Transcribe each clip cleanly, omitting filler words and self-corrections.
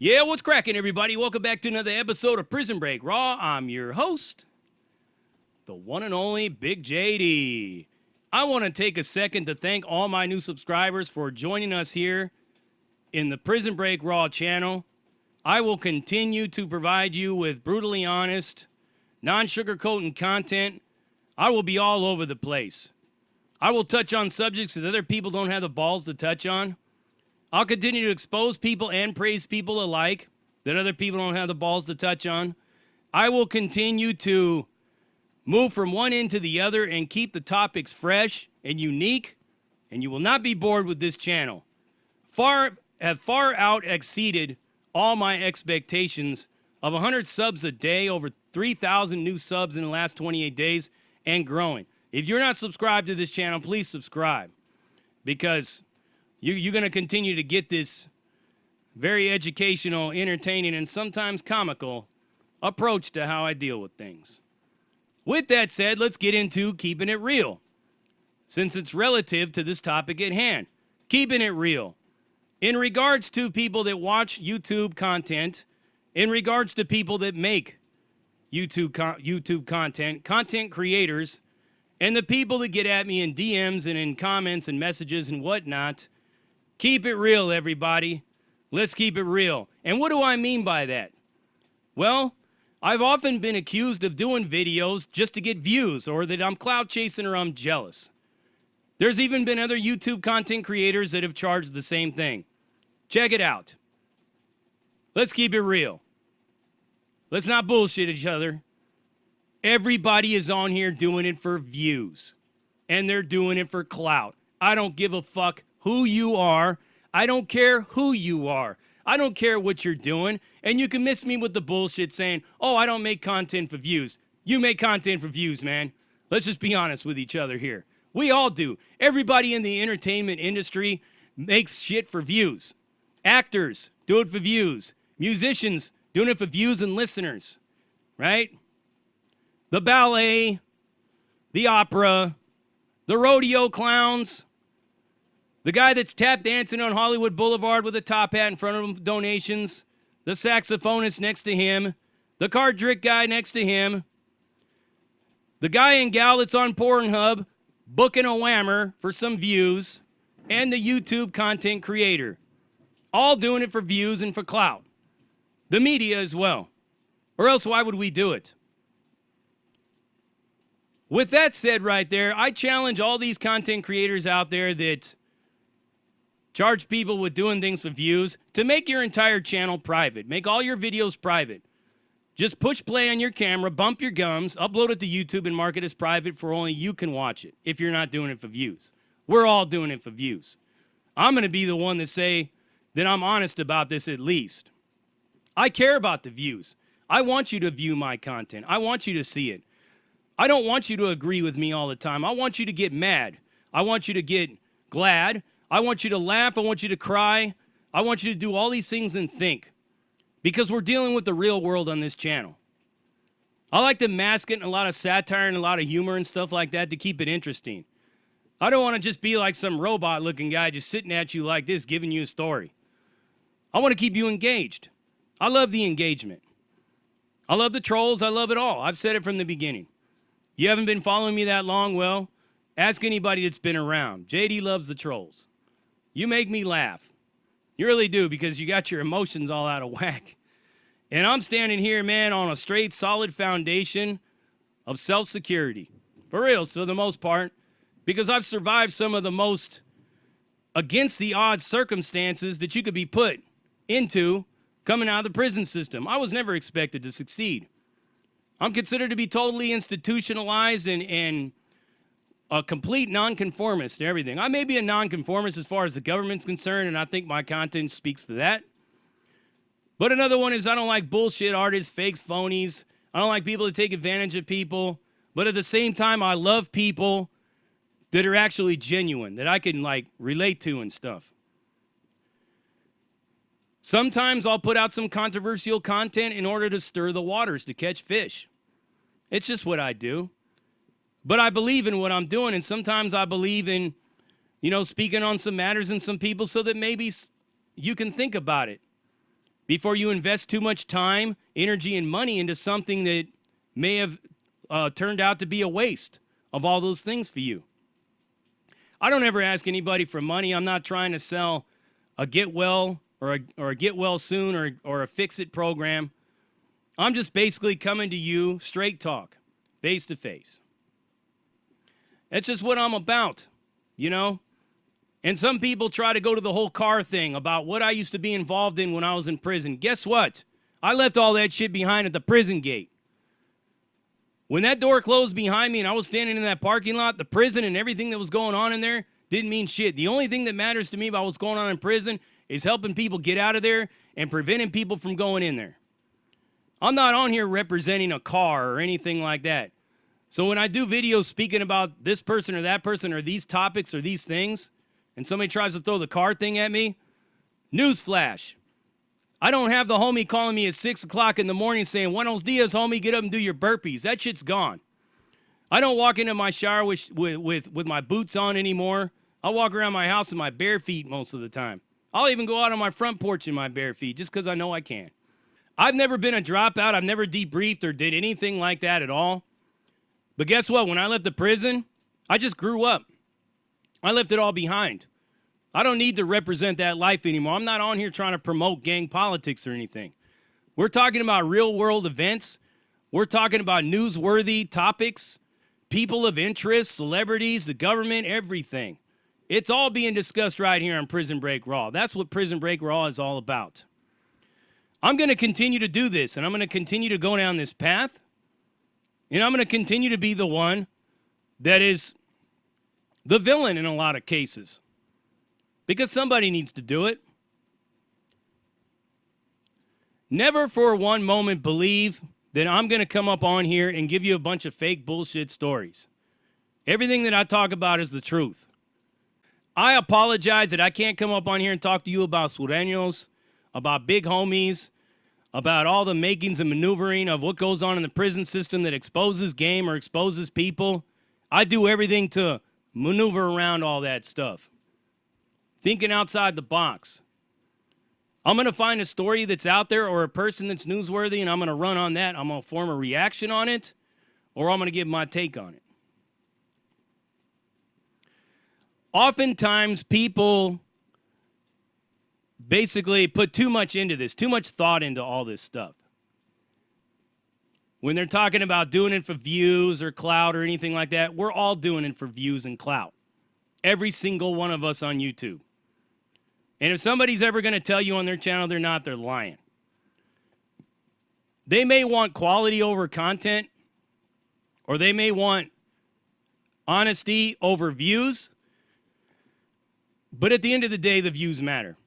Yeah, what's cracking, everybody? Welcome back to another episode of Prison Break Raw. I'm your host, the one and only Big JD. I want to take a second to thank all my new subscribers for joining us here in the Prison Break Raw channel. I will continue to provide you with brutally honest, non-sugarcoating content. I will be all over the place. I will touch on subjects that other people don't have the balls to touch on. I'll continue to expose people and praise people alike that other people don't have the balls to touch on. I will continue to move from one end to the other and keep the topics fresh and unique, and you will not be bored with this channel. Have far out exceeded all my expectations of 100 subs a day, over 3,000 new subs in the last 28 days, and growing. If you're not subscribed to this channel, please subscribe, because you're going to continue to get this very educational, entertaining, and sometimes comical approach to how I deal with things. With that said, let's get into keeping it real, since it's relative to this topic at hand. Keeping it real. In regards to people that watch YouTube content, in regards to people that make YouTube content, content creators, and the people that get at me in DMs and in comments and messages and whatnot, keep it real, everybody. Let's keep it real. And what do I mean by that? Well, I've often been accused of doing videos just to get views, or that I'm clout chasing or I'm jealous. There's even been other YouTube content creators that have charged the same thing. Check it out. Let's keep it real. Let's not bullshit each other. Everybody is on here doing it for views, and they're doing it for clout. I don't give a fuck who you are. I don't care who you are. I don't care what you're doing. And you can miss me with the bullshit saying, oh, I don't make content for views. You make content for views, man. Let's just be honest with each other here. We all do. Everybody in the entertainment industry makes shit for views. Actors do it for views. Musicians doing it for views and listeners, right? The ballet, the opera, the rodeo clowns, the guy that's tap dancing on Hollywood Boulevard with a top hat in front of him, donations, the saxophonist next to him, the card trick guy next to him, the guy and gal that's on Pornhub booking a whammer for some views, and the YouTube content creator. All doing it for views and for clout. The media as well. Or else why would we do it? With that said right there, I challenge all these content creators out there that charge people with doing things for views to make your entire channel private. Make all your videos private. Just push play on your camera, bump your gums, upload it to YouTube, and mark it as private for only you can watch it if you're not doing it for views. We're all doing it for views. I'm going to be the one to say that I'm honest about this at least. I care about the views. I want you to view my content. I want you to see it. I don't want you to agree with me all the time. I want you to get mad. I want you to get glad. I want you to laugh. I want you to cry. I want you to do all these things and think. Because we're dealing with the real world on this channel. I like to mask it in a lot of satire and a lot of humor and stuff like that to keep it interesting. I don't want to just be like some robot-looking guy just sitting at you like this, giving you a story. I want to keep you engaged. I love the engagement. I love the trolls. I love it all. I've said it from the beginning. You haven't been following me that long? Well, ask anybody that's been around. JD loves the trolls. You make me laugh. You really do, because you got your emotions all out of whack. And I'm standing here, man, on a straight, solid foundation of self-security. For real, for the most part. Because I've survived some of the most against the odds circumstances that you could be put into coming out of the prison system. I was never expected to succeed. I'm considered to be totally institutionalized and a complete nonconformist to everything. I may be a nonconformist as far as the government's concerned, and I think my content speaks for that. But another one is I don't like bullshit artists, fakes, phonies. I don't like people that take advantage of people. But at the same time, I love people that are actually genuine, that I can, like, relate to and stuff. Sometimes I'll put out some controversial content in order to stir the waters, to catch fish. It's just what I do. But I believe in what I'm doing, and sometimes I believe in, speaking on some matters and some people so that maybe you can think about it. before you invest too much time, energy, and money into something that may have turned out to be a waste of all those things for you. I don't ever ask anybody for money. I'm not trying to sell a get well or a get well soon or a fix it program. I'm just basically coming to you straight talk, face to face. That's just what I'm about, you know? And some people try to go to the whole car thing about what I used to be involved in when I was in prison. Guess what? I left all that shit behind at the prison gate. When that door closed behind me and I was standing in that parking lot, the prison and everything that was going on in there didn't mean shit. The only thing that matters to me about what's going on in prison is helping people get out of there and preventing people from going in there. I'm not on here representing a car or anything like that. So when I do videos speaking about this person or that person or these topics or these things, and somebody tries to throw the car thing at me, newsflash. I don't have the homie calling me at 6 o'clock in the morning saying, "Buenos dias, homie, get up and do your burpees." That shit's gone. I don't walk into my shower with my boots on anymore. I walk around my house in my bare feet most of the time. I'll even go out on my front porch in my bare feet just because I know I can. I've never been a dropout. I've never debriefed or did anything like that at all. But guess what? When I left the prison, I just grew up. I left it all behind. I don't need to represent that life anymore. I'm not on here trying to promote gang politics or anything. We're talking about real world events. We're talking about newsworthy topics, people of interest, celebrities, the government, everything. It's all being discussed right here on Prison Break Raw. That's what Prison Break Raw is all about. I'm going to continue to do this, and I'm going to continue to go down this path, and I'm going to continue to be the one that is the villain in a lot of cases. Because somebody needs to do it. Never for one moment believe that I'm going to come up on here and give you a bunch of fake bullshit stories. Everything that I talk about is the truth. I apologize that I can't come up on here and talk to you about sureños, about big homies, about all the makings and maneuvering of what goes on in the prison system that exposes game or exposes people. I do everything to maneuver around all that stuff. Thinking outside the box. I'm going to find a story that's out there or a person that's newsworthy, and I'm going to run on that. I'm going to form a reaction on it, or I'm going to give my take on it. Oftentimes, people basically put too much into this, too much thought into all this stuff. When they're talking about doing it for views or clout or anything like that, we're all doing it for views and clout. Every single one of us on YouTube. And if somebody's ever going to tell you on their channel they're not, they're lying. They may want quality over content, or they may want honesty over views, but at the end of the day, the views matter.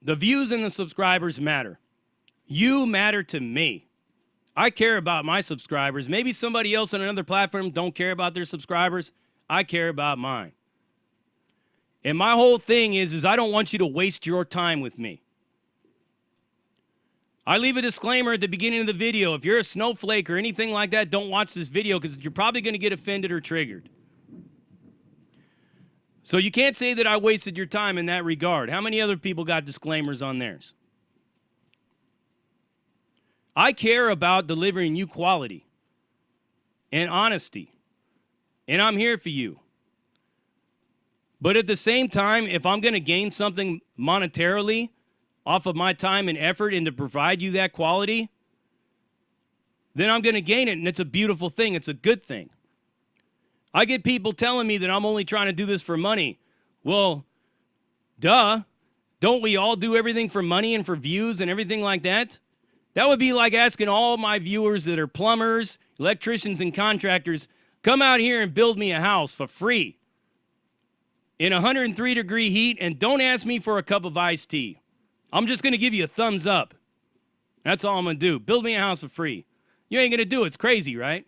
The views and the subscribers matter. You matter to me. I care about my subscribers. Maybe somebody else on another platform don't care about their subscribers. I care about mine. And my whole thing is I don't want you to waste your time with me. I leave a disclaimer at the beginning of the video. If you're a snowflake or anything like that, don't watch this video because you're probably going to get offended or triggered. So you can't say that I wasted your time in that regard. How many other people got disclaimers on theirs? I care about delivering you quality and honesty. And I'm here for you. But at the same time, if I'm going to gain something monetarily off of my time and effort and to provide you that quality, then I'm going to gain it, and it's a beautiful thing. It's a good thing. I get people telling me that I'm only trying to do this for money. Well, duh. Don't we all do everything for money and for views and everything like that? That would be like asking all my viewers that are plumbers, electricians, and contractors, come out here and build me a house for free in 103-degree heat, and don't ask me for a cup of iced tea. I'm just going to give you a thumbs up. That's all I'm going to do. Build me a house for free. You ain't going to do it. It's crazy, right?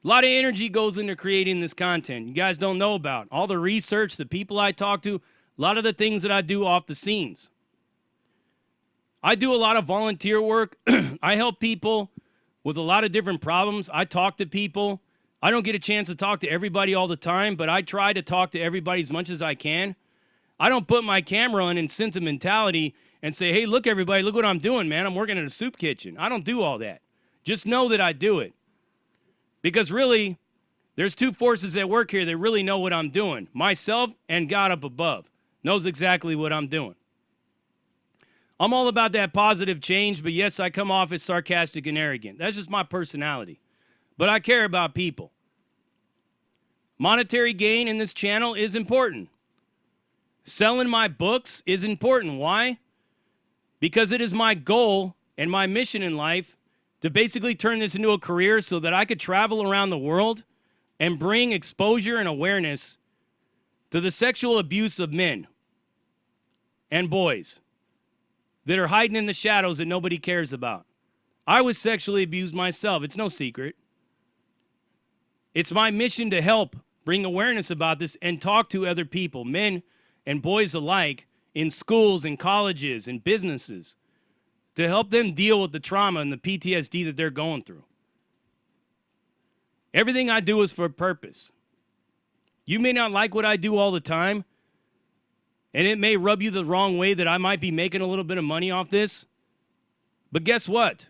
A lot of energy goes into creating this content. You guys don't know about all the research, the people I talk to, a lot of the things that I do off the scenes. I do a lot of volunteer work. I help people with a lot of different problems. I talk to people. I don't get a chance to talk to everybody all the time, but I try to talk to everybody as much as I can. I don't put my camera on in sentimentality and say, hey, look, everybody, look what I'm doing, man. I'm working in a soup kitchen. I don't do all that. Just know that I do it. Because really, there's two forces at work here that really know what I'm doing. Myself and God up above knows exactly what I'm doing. I'm all about that positive change, but yes, I come off as sarcastic and arrogant. That's just my personality. But I care about people. Monetary gain in this channel is important. Selling my books is important. Why? Because it is my goal and my mission in life to basically turn this into a career so that I could travel around the world and bring exposure and awareness to the sexual abuse of men and boys that are hiding in the shadows that nobody cares about. I was sexually abused myself. It's no secret. It's my mission to help bring awareness about this and talk to other people, men and boys alike, in schools and colleges and businesses, to help them deal with the trauma and the PTSD that they're going through. Everything I do is for a purpose. You may not like what I do all the time, and it may rub you the wrong way that I might be making a little bit of money off this. But guess what?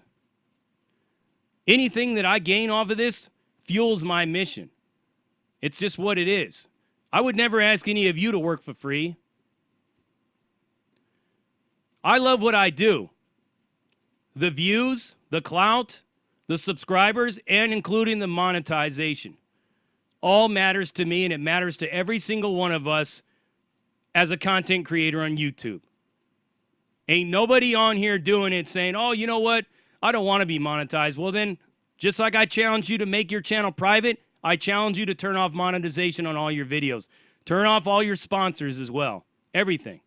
Anything that I gain off of this fuels my mission. It's just what it is. I would never ask any of you to work for free. I love what I do. The views, the clout, the subscribers, and including the monetization. All matters to me, and it matters to every single one of us as a content creator on YouTube. Ain't nobody on here doing it saying, oh, you know what? I don't want to be monetized. Well, then, just like I challenge you to make your channel private, I challenge you to turn off monetization on all your videos. Turn off all your sponsors as well. Everything.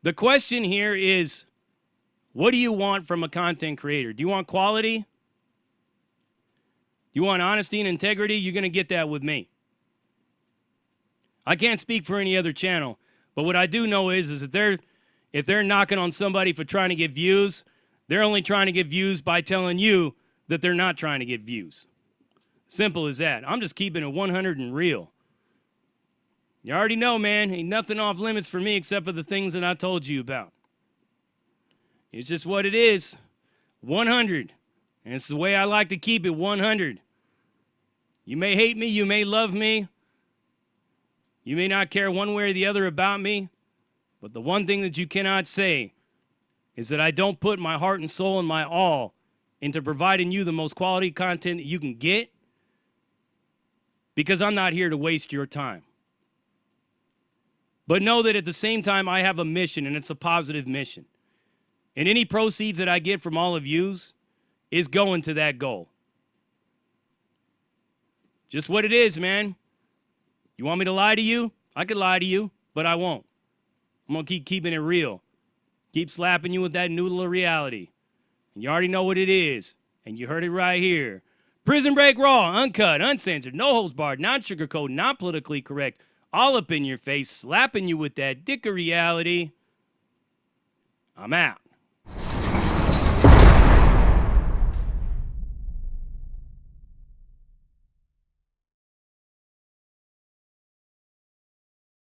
The question here is, what do you want from a content creator? Do you want quality? Do you want honesty and integrity? You're going to get that with me. I can't speak for any other channel, but what I do know is that if they're knocking on somebody for trying to get views, they're only trying to get views by telling you that they're not trying to get views. Simple as that. I'm just keeping it 100 and real. You already know, man, ain't nothing off limits for me except for the things that I told you about. It's just what it is. 100. And it's the way I like to keep it, 100. You may hate me, you may love me. You may not care one way or the other about me. But the one thing that you cannot say is that I don't put my heart and soul and my all into providing you the most quality content that you can get, because I'm not here to waste your time. But know that at the same time, I have a mission, and it's a positive mission. And any proceeds that I get from all of yous is going to that goal. Just what it is, man. You want me to lie to you? I could lie to you, but I won't. I'm going to keep keeping it real. Keep slapping you with that noodle of reality. And you already know what it is. And you heard it right here. Prison Break Raw, uncut, uncensored, no holds barred, non-sugarcoat, not politically correct. All up in your face, slapping you with that dick of reality. I'm out.